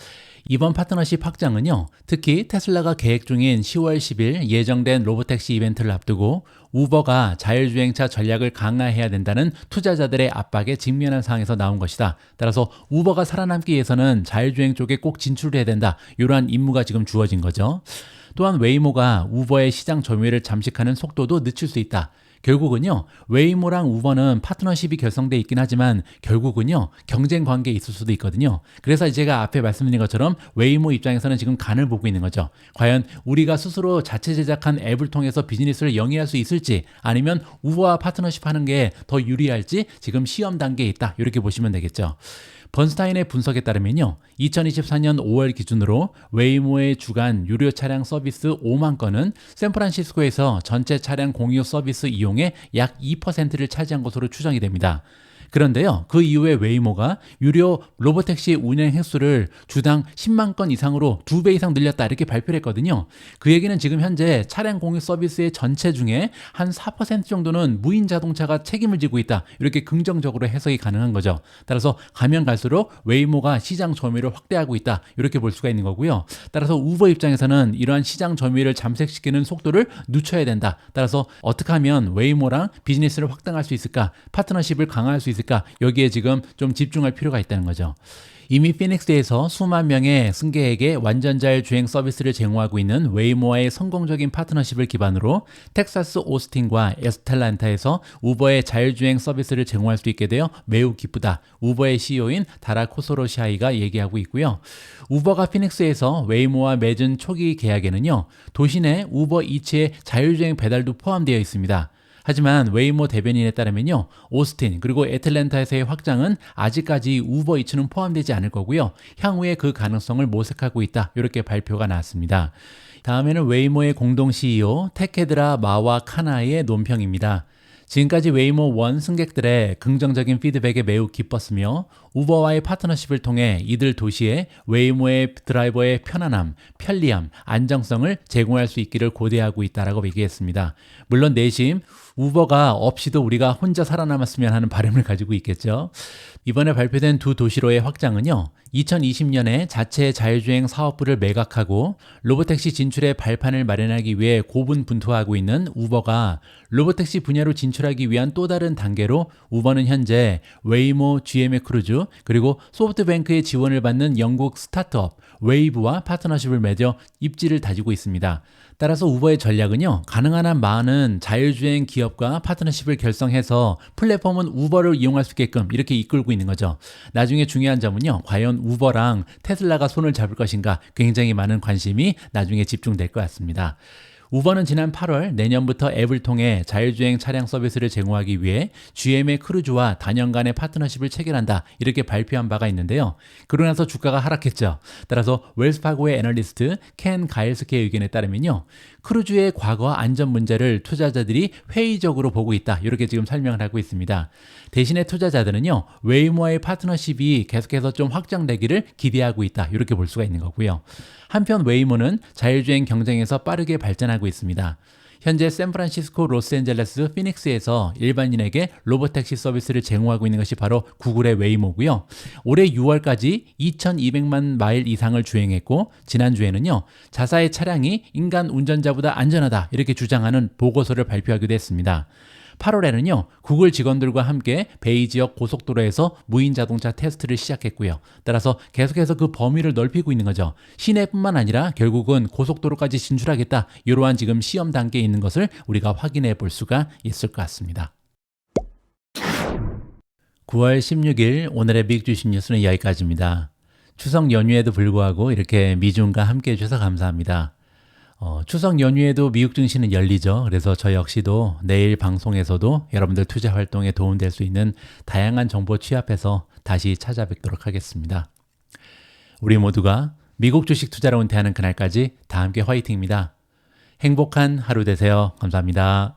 이번 파트너십 확장은요, 특히 테슬라가 계획 중인 10월 10일 예정된 로보택시 이벤트를 앞두고 우버가 자율주행차 전략을 강화해야 된다는 투자자들의 압박에 직면한 상황에서 나온 것이다. 따라서 우버가 살아남기 위해서는 자율주행 쪽에 꼭 진출해야 된다, 이러한 임무가 지금 주어진 거죠. 또한 웨이모가 우버의 시장 점유율을 잠식하는 속도도 늦출 수 있다. 결국은요, 웨이모랑 우버는 파트너십이 결성돼 있긴 하지만 결국은요, 경쟁 관계에 있을 수도 있거든요. 그래서 제가 앞에 말씀드린 것처럼 웨이모 입장에서는 지금 간을 보고 있는 거죠. 과연 우리가 스스로 자체 제작한 앱을 통해서 비즈니스를 영위할 수 있을지, 아니면 우버와 파트너십 하는 게 더 유리할지 지금 시험 단계에 있다, 이렇게 보시면 되겠죠. 번스타인의 분석에 따르면요, 2024년 5월 기준으로 웨이모의 주간 유료 차량 서비스 5만 건은 샌프란시스코에서 전체 차량 공유 서비스 이용의 약 2%를 차지한 것으로 추정이 됩니다. 그런데요, 그 이후에 웨이모가 유료 로보택시 운행 횟수를 주당 10만 건 이상으로 2배 이상 늘렸다, 이렇게 발표를 했거든요. 그 얘기는 지금 현재 차량 공유 서비스의 전체 중에 한 4% 정도는 무인 자동차가 책임을 지고 있다, 이렇게 긍정적으로 해석이 가능한 거죠. 따라서 가면 갈수록 웨이모가 시장 점유율을 확대하고 있다, 이렇게 볼 수가 있는 거고요. 따라서 우버 입장에서는 이러한 시장 점유율을 잠식시키는 속도를 늦춰야 된다. 따라서 어떻게 하면 웨이모랑 비즈니스를 확장할 수 있을까, 파트너십을 강화할 수 있을까, 여기에 지금 좀 집중할 필요가 있다는 거죠. 이미 피닉스에서 수만 명의 승객에게 완전자율 주행 서비스를 제공하고 있는 웨이모와의 성공적인 파트너십을 기반으로 텍사스 오스틴과 애틀랜타에서 우버의 자율주행 서비스를 제공할 수 있게 되어 매우 기쁘다, 우버의 CEO인 다라 코소로시아이가 얘기하고 있고요. 우버가 피닉스에서 웨이모와 맺은 초기 계약에는요, 도시 내 우버 이츠의 자율주행 배달도 포함되어 있습니다. 하지만 웨이모 대변인에 따르면요, 오스틴 그리고 애틀랜타에서의 확장은 아직까지 우버 이츠는 포함되지 않을 거고요. 향후에 그 가능성을 모색하고 있다, 이렇게 발표가 나왔습니다. 다음에는 웨이모의 공동 CEO 테케드라 마와 카나의 논평입니다. 지금까지 웨이모 1 승객들의 긍정적인 피드백에 매우 기뻤으며 우버와의 파트너십을 통해 이들 도시에 웨이모의 드라이버의 편안함, 편리함, 안정성을 제공할 수 있기를 고대하고 있다라고 얘기했습니다. 물론 내심 우버가 없이도 우리가 혼자 살아남았으면 하는 바람을 가지고 있겠죠. 이번에 발표된 두 도시로의 확장은요, 2020년에 자체 자율주행 사업부를 매각하고 로보택시 진출의 발판을 마련하기 위해 고분분투하고 있는 우버가 로보택시 분야로 진출하기 위한 또 다른 단계로 우버는 현재 웨이모, GM의 크루즈, 그리고 소프트뱅크의 지원을 받는 영국 스타트업 웨이브와 파트너십을 맺어 입지를 다지고 있습니다. 따라서 우버의 전략은요, 가능한 한 많은 자율주행 기업과 파트너십을 결성해서 플랫폼은 우버를 이용할 수 있게끔 이렇게 이끌고 있는 거죠. 나중에 중요한 점은요, 과연 우버랑 테슬라가 손을 잡을 것인가, 굉장히 많은 관심이 나중에 집중될 것 같습니다. 우버는 지난 8월 내년부터 앱을 통해 자율주행 차량 서비스를 제공하기 위해 GM의 크루즈와 단연간의 파트너십을 체결한다, 이렇게 발표한 바가 있는데요. 그러고 나서 주가가 하락했죠. 따라서 웰스파고의 애널리스트 켄 가일스키의 의견에 따르면요, 크루즈의 과거 안전 문제를 투자자들이 회의적으로 보고 있다, 이렇게 지금 설명을 하고 있습니다. 대신에 투자자들은요, 웨이모와의 파트너십이 계속해서 좀 확장되기를 기대하고 있다, 이렇게 볼 수가 있는 거고요. 한편 웨이모는 자율주행 경쟁에서 빠르게 발전하고 있습니다. 현재 샌프란시스코, 로스앤젤레스, 피닉스에서 일반인에게 로보택시 서비스를 제공하고 있는 것이 바로 구글의 웨이모고요. 올해 6월까지 2,200만 마일 이상을 주행했고, 지난주에는요, 자사의 차량이 인간 운전자보다 안전하다, 이렇게 주장하는 보고서를 발표하기도 했습니다. 8월에는요, 구글 직원들과 함께 베이 지역 고속도로에서 무인 자동차 테스트를 시작했고요. 따라서 계속해서 그 범위를 넓히고 있는 거죠. 시내뿐만 아니라 결국은 고속도로까지 진출하겠다, 이러한 지금 시험 단계에 있는 것을 우리가 확인해 볼 수가 있을 것 같습니다. 9월 16일 오늘의 미국 주식 뉴스는 여기까지입니다. 추석 연휴에도 불구하고 이렇게 미중과 함께 해주셔서 감사합니다. 추석 연휴에도 미국 증시는 열리죠. 그래서 저 역시도 내일 방송에서도 여러분들 투자 활동에 도움될 수 있는 다양한 정보 취합해서 다시 찾아뵙도록 하겠습니다. 우리 모두가 미국 주식 투자로 은퇴하는 그날까지 다 함께 화이팅입니다. 행복한 하루 되세요. 감사합니다.